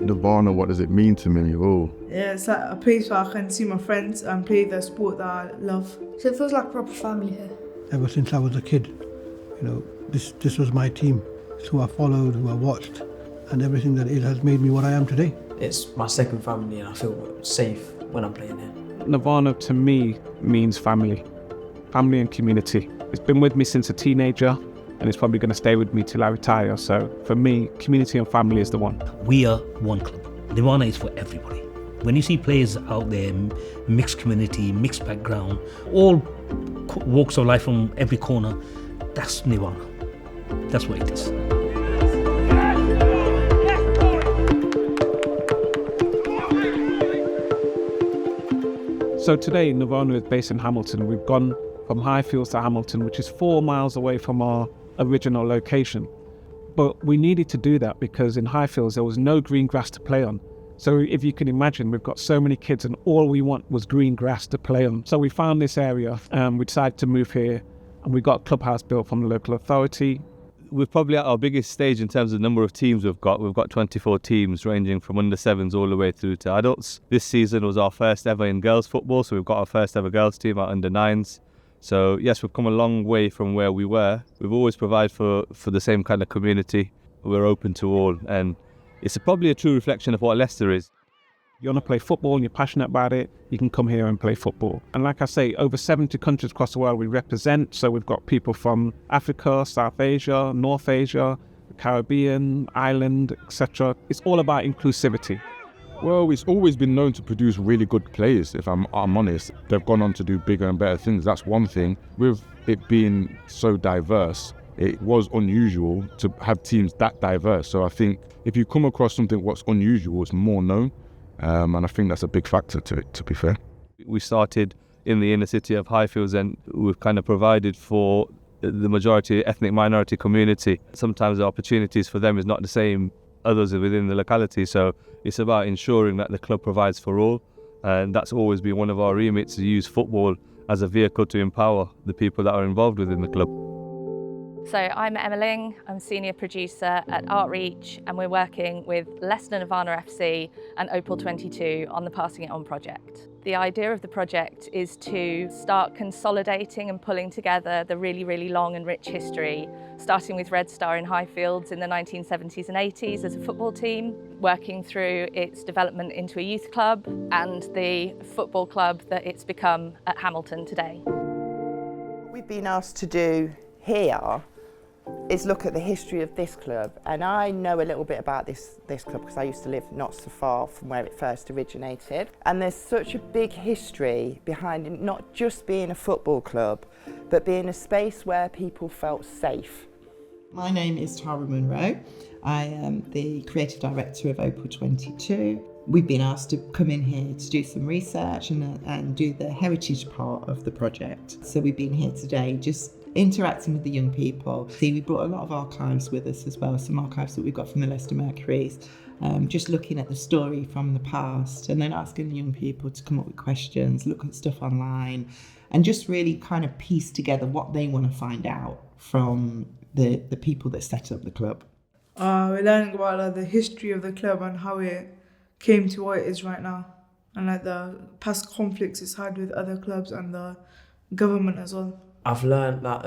Nirvana, what does it mean to me? Oh, Yeah, it's like a place where I can see my friends and play the sport that I love. So it feels like a proper family here. Ever since I was a kid, this was my team. It's who I followed, who I watched, and everything that it has made me what I am today. It's my second family and I feel safe when I'm playing here. Nirvana to me means family and community. It's been with me since a teenager and it's probably going to stay with me till I retire. So for me, community and family is the one. We are one club. Nirvana is for everybody. When you see players out there, mixed community, mixed background, all walks of life from every corner, that's Nirvana. That's what it is. So today, Nirvana is based in Hamilton. We've gone from Highfields to Hamilton, which is 4 miles away from our original location. But we needed to do that because in Highfields, there was no green grass to play on. So if you can imagine, we've got so many kids and all we want was green grass to play on. So we found this area and we decided to move here and we got a clubhouse built from the local authority. We're probably at our biggest stage in terms of the number of teams we've got. We've got 24 teams ranging from under 7s all the way through to adults. This season was our first ever in girls football, so we've got our first ever girls team at under 9s. So yes, we've come a long way from where we were. We've always provided for the same kind of community. We're open to all, and it's probably a true reflection of what Leicester is. You want to play football and you're passionate about it, you can come here and play football. And like I say, over 70 countries across the world we represent. So we've got people from Africa, South Asia, North Asia, the Caribbean, Ireland, etc. It's all about inclusivity. well, it's always been known to produce really good players, if I'm honest. They've gone on to do bigger and better things. That's one thing. With it being so diverse, it was unusual to have teams that diverse. So I think if you come across something what's unusual, it's more known. And I think that's a big factor to it, to be fair. We started in the inner city of Highfields and we've kind of provided for the majority ethnic minority community. Sometimes the opportunities for them is not the same others within the locality, so it's about ensuring that the club provides for all, and that's always been one of our remits, to use football as a vehicle to empower the people that are involved within the club. So I'm Emma Ling, I'm senior producer at Artreach, and we're working with Leicester Nirvana FC and Opal 22 on the Passing It On project. The idea of the project is to start consolidating and pulling together the really, really long and rich history, starting with Red Star in Highfields in the 1970s and 80s as a football team, working through its development into a youth club and the football club that it's become at Hamilton today. What we've been asked to do here is look at the history of this club, and I know a little bit about this club because I used to live not so far from where it first originated, and there's such a big history behind it, not just being a football club but being a space where people felt safe. My name is Tara Munro. I am the creative director of Opal 22. We've been asked to come in here to do some research and do the heritage part of the project. So we've been here today just interacting with the young people. See, we brought a lot of archives with us as well, some archives that we've got from the Leicester Mercuries, just looking at the story from the past and then asking the young people to come up with questions, look at stuff online and just really kind of piece together what they want to find out from the people that set up the club. We're learning about the history of the club and how it came to what it is right now, and the past conflicts it's had with other clubs and the government as well. I've learned that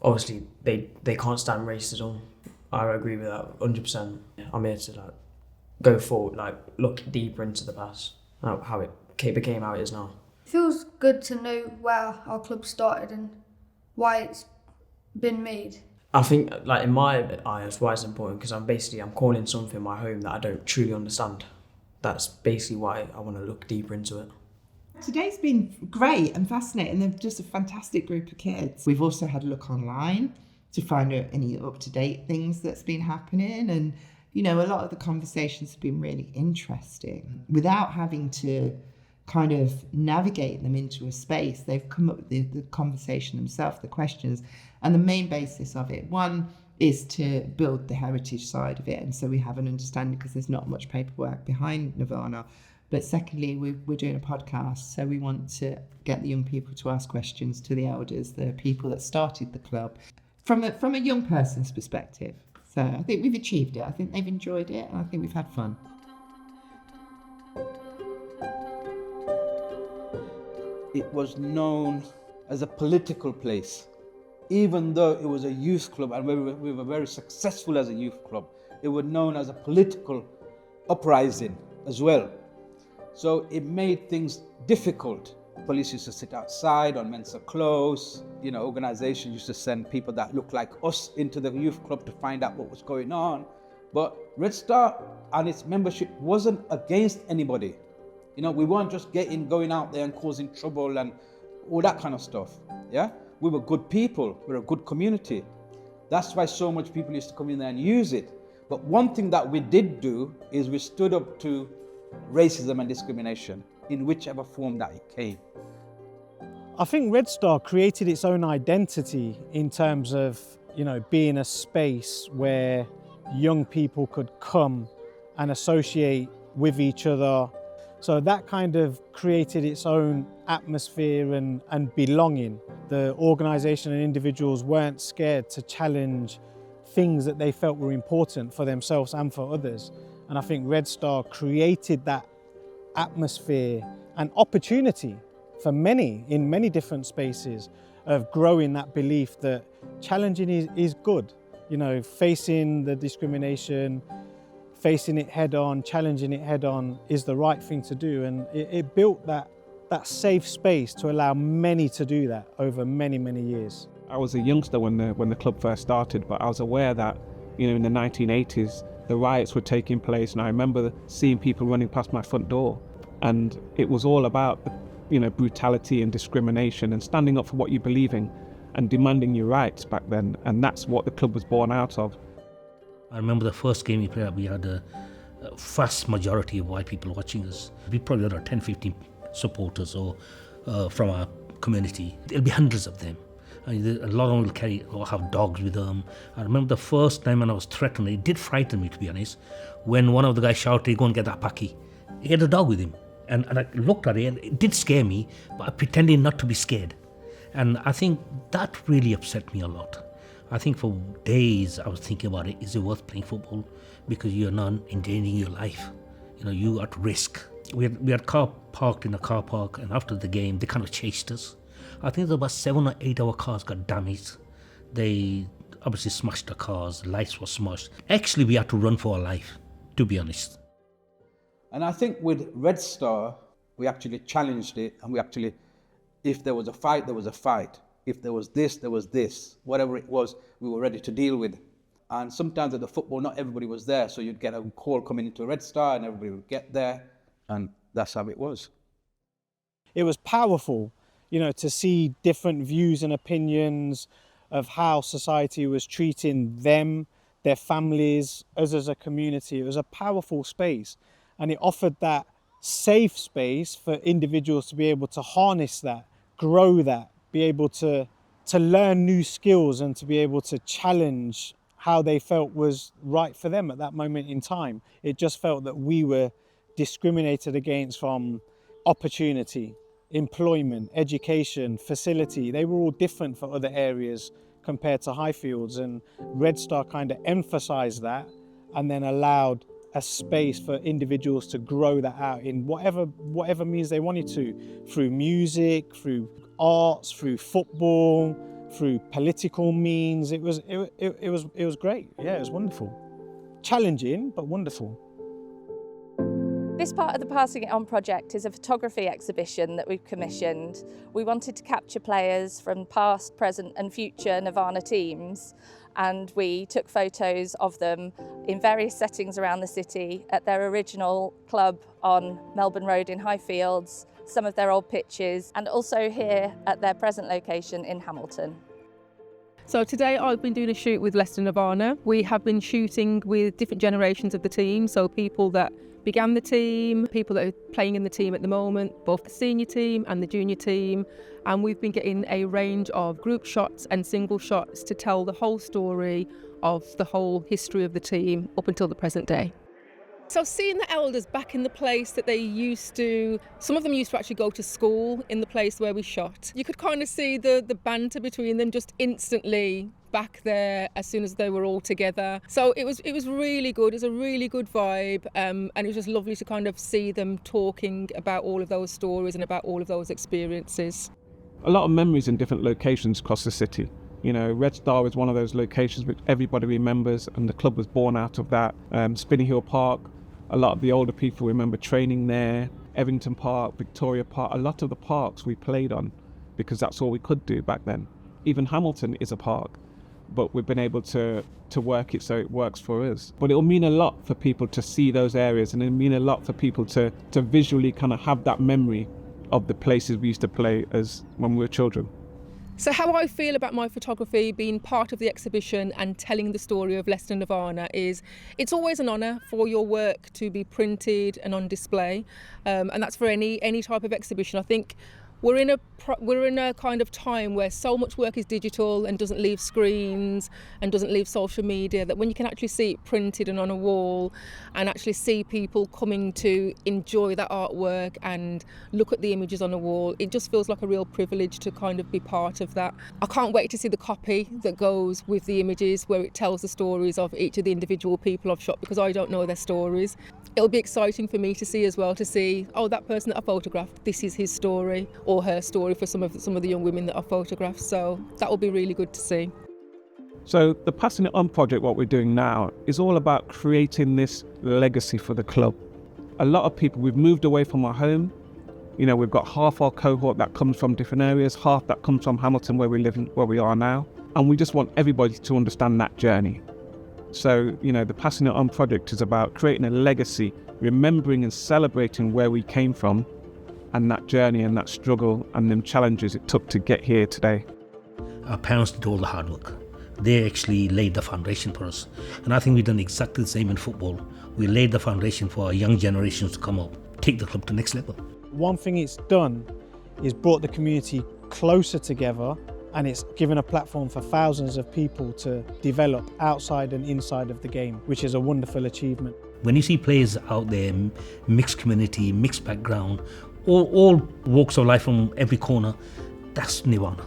obviously they can't stand racism. I agree with that 100%. I'm here to go forward, look deeper into the past, how it became how it is now. It feels good to know where our club started and why it's been made. I think, in my eyes, why it's important, because I'm calling something my home that I don't truly understand. That's basically why I want to look deeper into it. Today's been great and fascinating. They're just a fantastic group of kids. We've also had a look online to find out any up-to-date things that's been happening. And, a lot of the conversations have been really interesting. Without having to kind of navigate them into a space, they've come up with the conversation themselves, the questions. And the main basis of it, one, is to build the heritage side of it. And so we have an understanding, because there's not much paperwork behind Nirvana. But secondly, we're doing a podcast, so we want to get the young people to ask questions to the elders, the people that started the club. from a young person's perspective. So I think we've achieved it. I think they've enjoyed it, and I think we've had fun. It was known as a political place. Even though it was a youth club and we were very successful as a youth club, it was known as a political uprising as well. So it made things difficult. Police used to sit outside on men's clothes. Organizations used to send people that looked like us into the youth club to find out what was going on. But Red Star and its membership wasn't against anybody. We weren't just going out there and causing trouble and all that kind of stuff. Yeah, we were good people. We're a good community. That's why so much people used to come in there and use it. But one thing that we did do is we stood up to racism and discrimination in whichever form that it came. I think Red Star created its own identity in terms of, being a space where young people could come and associate with each other. So that kind of created its own atmosphere and belonging. The organisation and individuals weren't scared to challenge things that they felt were important for themselves and for others. And I think Red Star created that atmosphere and opportunity for many, in many different spaces, of growing that belief that challenging is good. Facing the discrimination, facing it head on, challenging it head on is the right thing to do. And it built that safe space to allow many to do that over many, many years. I was a youngster when the club first started, but I was aware that, in the 1980s, the riots were taking place, and I remember seeing people running past my front door. And it was all about, brutality and discrimination and standing up for what you believe in and demanding your rights back then. And that's what the club was born out of. I remember the first game we played, we had a vast majority of white people watching us. We probably had 10, 15 supporters or from our community. There'll be hundreds of them. A lot of them will carry or have dogs with them. I remember the first time when I was threatened, it did frighten me, to be honest, when one of the guys shouted, "Go and get that Paki." He had a dog with him. And I looked at it, and it did scare me, but I pretended not to be scared. And I think that really upset me a lot. I think for days I was thinking about it, is it worth playing football? Because you're not endangering your life. You're at risk. We had car parked in a car park, and after the game, they kind of chased us. I think there were about 7 or 8 of our cars got damaged. They obviously smashed the cars, lights were smashed. Actually, we had to run for our life, to be honest. And I think with Red Star, we actually challenged it, and we actually, if there was a fight, there was a fight. If there was this, there was this. Whatever it was, we were ready to deal with. And sometimes at the football, not everybody was there, so you'd get a call coming into Red Star, and everybody would get there, and that's how it was. It was powerful, to see different views and opinions of how society was treating them, their families, us as a community. It was a powerful space. And it offered that safe space for individuals to be able to harness that, grow that, be able to learn new skills and to be able to challenge how they felt was right for them at that moment in time. It just felt that we were discriminated against from opportunity, employment, education, facility. They were all different for other areas compared to Highfields, and Red Star kind of emphasised that and then allowed a space for individuals to grow that out in whatever means they wanted to, through music, through arts, through football, through political means. It was great. Yeah, it was wonderful. Challenging, but wonderful. This part of the Passing It On project is a photography exhibition that we've commissioned. We wanted to capture players from past, present and future Nirvana teams, and we took photos of them in various settings around the city, at their original club on Melbourne Road in Highfields, some of their old pitches, and also here at their present location in Hamilton. So today I've been doing a shoot with Leicester Nirvana. We have been shooting with different generations of the team, so people that began the team, people that are playing in the team at the moment, both the senior team and the junior team. And we've been getting a range of group shots and single shots to tell the whole story of the whole history of the team up until the present day. So seeing the elders back in the place that they used to, some of them used to actually go to school in the place where we shot. You could kind of see the banter between them just instantly back there as soon as they were all together. So it was really good. It was a really good vibe, and it was just lovely to kind of see them talking about all of those stories and about all of those experiences. A lot of memories in different locations across the city. You know, Red Star is one of those locations which everybody remembers, and the club was born out of that. Spinney Hill Park, a lot of the older people remember training there. Evington Park, Victoria Park, a lot of the parks we played on because that's all we could do back then. Even Hamilton is a park, but we've been able to work it so it works for us. But it'll mean a lot for people to see those areas, and it'll mean a lot for people to visually kind of have that memory of the places we used to play as when we were children. So how I feel about my photography being part of the exhibition and telling the story of Leicester Nirvana is it's always an honour for your work to be printed and on display, and that's for any type of exhibition. I think we're in a kind of time where so much work is digital and doesn't leave screens and doesn't leave social media, that when you can actually see it printed and on a wall and actually see people coming to enjoy that artwork and look at the images on the wall, it just feels like a real privilege to kind of be part of that. I can't wait to see the copy that goes with the images where it tells the stories of each of the individual people I've shot, because I don't know their stories. It'll be exciting for me to see as well, to see, oh, that person that I photographed, this is his story or her story for some of the young women that I photographed. So that will be really good to see. So the Passing It On project, what we're doing now, is all about creating this legacy for the club. A lot of people, we've moved away from our home. You know, we've got half our cohort that comes from different areas, half that comes from Hamilton, where we live, where we are now. And we just want everybody to understand that journey. So, you know, the Passing It On project is about creating a legacy, remembering and celebrating where we came from and that journey and that struggle and them challenges it took to get here today. Our parents did all the hard work. They actually laid the foundation for us. And I think we've done exactly the same in football. We laid the foundation for our young generations to come up, take the club to the next level. One thing it's done is brought the community closer together, and it's given a platform for thousands of people to develop outside and inside of the game, which is a wonderful achievement. When you see players out there, mixed community, mixed background, all walks of life from every corner, that's Nirvana.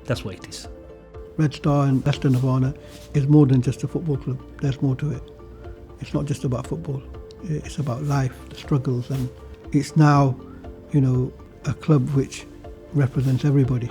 That's what it is. Red Star and Leicester Nirvana is more than just a football club. There's more to it. It's not just about football. It's about life, the struggles, and it's now, you know, a club which represents everybody.